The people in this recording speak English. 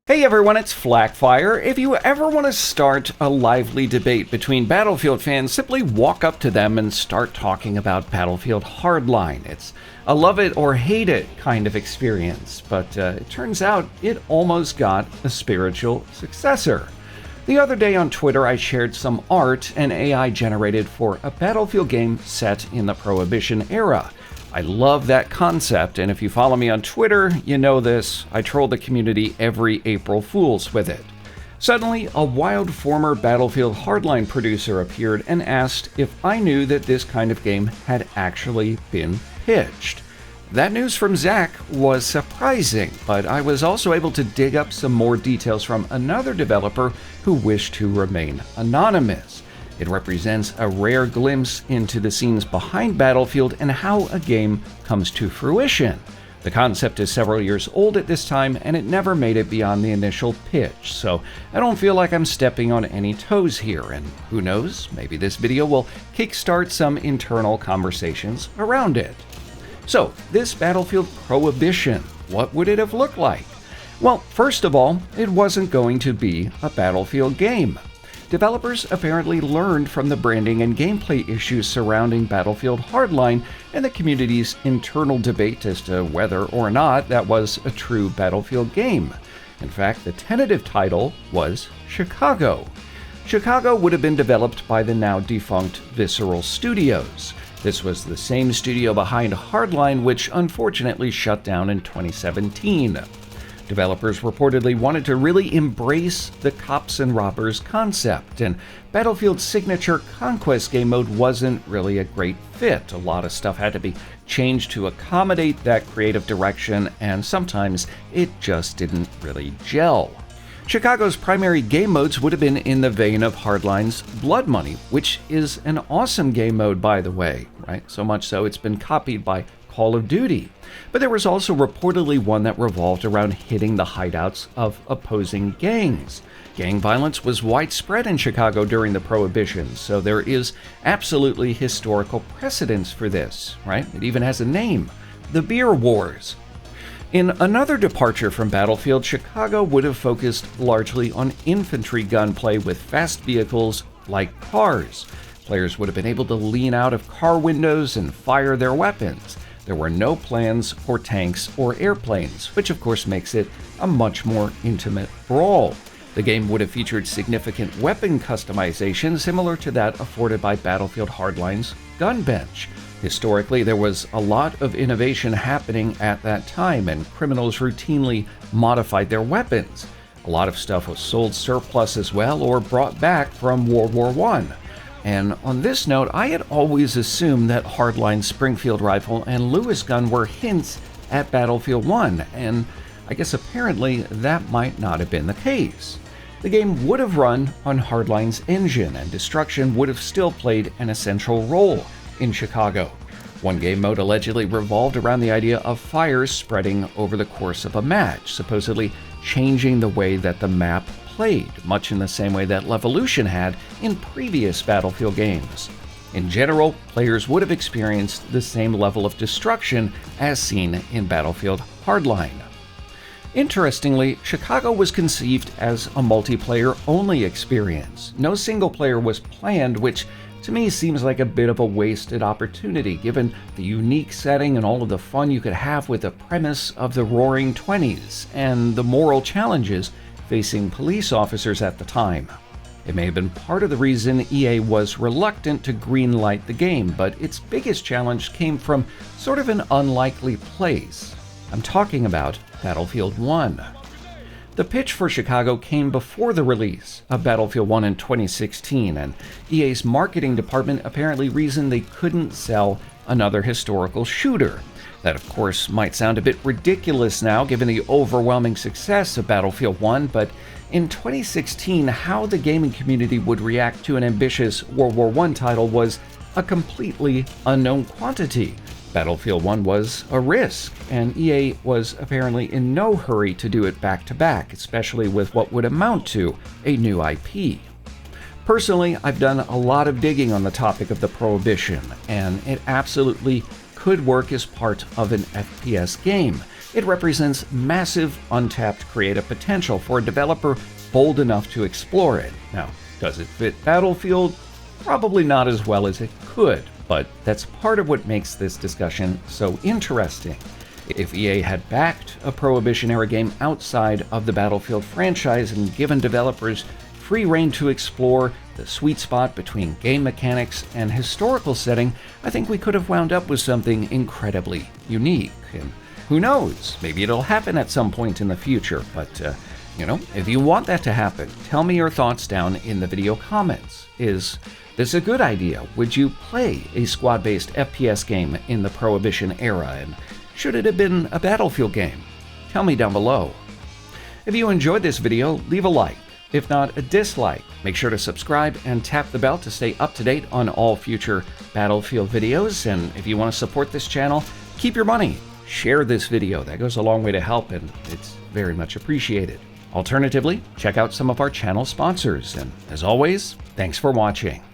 Hey everyone, it's FLAK. If you ever want to start a lively debate between Battlefield fans, simply walk up to them and start talking about Battlefield Hardline. It's a love it or hate it kind of experience, but it turns out it almost got a spiritual successor. The other day on Twitter, I shared some art and AI generated for a Battlefield game set in the Prohibition era. I love that concept, and if you follow me on Twitter, you know this. I troll the community every April Fools with it. Suddenly, a wild former Battlefield Hardline producer appeared and asked if I knew that this kind of game had actually been pitched. That news from Zach was surprising, but I was also able to dig up some more details from another developer who wished to remain anonymous. It represents a rare glimpse into the scenes behind Battlefield and how a game comes to fruition. The concept is several years old at this time, and it never made it beyond the initial pitch, so I don't feel like I'm stepping on any toes here, and who knows, maybe this video will kickstart some internal conversations around it. So, this Battlefield Prohibition, what would it have looked like? Well, first of all, it wasn't going to be a Battlefield game. Developers apparently learned from the branding and gameplay issues surrounding Battlefield Hardline and the community's internal debate as to whether or not that was a true Battlefield game. In fact, the tentative title was Chicago. Chicago would have been developed by the now defunct Visceral Studios. This was the same studio behind Hardline, which unfortunately shut down in 2017. Developers reportedly wanted to really embrace the cops and robbers concept, and Battlefield's signature Conquest game mode wasn't really a great fit. A lot of stuff had to be changed to accommodate that creative direction, and sometimes it just didn't really gel. Chicago's primary game modes would have been in the vein of Hardline's Blood Money, which is an awesome game mode, by the way, right? So much so it's been copied by Call of Duty. But there was also reportedly one that revolved around hitting the hideouts of opposing gangs. Gang violence was widespread in Chicago during the Prohibition, so there is absolutely historical precedence for this, right? It even has a name, the Beer Wars. In another departure from Battlefield, Chicago would have focused largely on infantry gunplay with fast vehicles like cars. Players would have been able to lean out of car windows and fire their weapons. There were no plans for tanks or airplanes, which of course makes it a much more intimate brawl. The game would have featured significant weapon customization similar to that afforded by Battlefield Hardline's gun bench. Historically, there was a lot of innovation happening at that time, and criminals routinely modified their weapons. A lot of stuff was sold surplus as well or brought back from World War I. And on this note, I had always assumed that Hardline's Springfield rifle and Lewis gun were hints at Battlefield 1, and I guess apparently that might not have been the case. The game would have run on Hardline's engine, and destruction would have still played an essential role in Chicago. One game mode allegedly revolved around the idea of fires spreading over the course of a match, supposedly changing the way that the map played, much in the same way that Levolution had in previous Battlefield games. In general, players would have experienced the same level of destruction as seen in Battlefield Hardline. Interestingly, Chicago was conceived as a multiplayer-only experience. No single player was planned, which to me seems like a bit of a wasted opportunity, given the unique setting and all of the fun you could have with the premise of the Roaring Twenties and the moral challenges facing police officers at the time. It may have been part of the reason EA was reluctant to greenlight the game, but its biggest challenge came from sort of an unlikely place. I'm talking about Battlefield 1. The pitch for Chicago came before the release of Battlefield 1 in 2016, and EA's marketing department apparently reasoned they couldn't sell another historical shooter. That, of course, might sound a bit ridiculous now given the overwhelming success of Battlefield 1, but in 2016, how the gaming community would react to an ambitious World War I title was a completely unknown quantity. Battlefield 1 was a risk, and EA was apparently in no hurry to do it back-to-back, especially with what would amount to a new IP. Personally, I've done a lot of digging on the topic of the Prohibition, and it absolutely could work as part of an FPS game. it represents massive untapped creative potential for a developer bold enough to explore it. Now, does it fit Battlefield? Probably not as well as it could, but that's part of what makes this discussion so interesting. If EA had backed a Prohibition-era game outside of the Battlefield franchise and given developers free rein to explore the sweet spot between game mechanics and historical setting, I think we could have wound up with something incredibly unique. And who knows, maybe it'll happen at some point in the future, but if you want that to happen, tell me your thoughts down in the video comments. Is this a good idea? Would you play a squad-based FPS game in the Prohibition era? And should it have been a Battlefield game? Tell me down below. If you enjoyed this video, leave a like. If not, a dislike. Make sure to subscribe and tap the bell to stay up to date on all future Battlefield videos. And if you want to support this channel, keep your money. Share this video. That goes a long way to help, and it's very much appreciated. Alternatively, check out some of our channel sponsors. And as always, thanks for watching.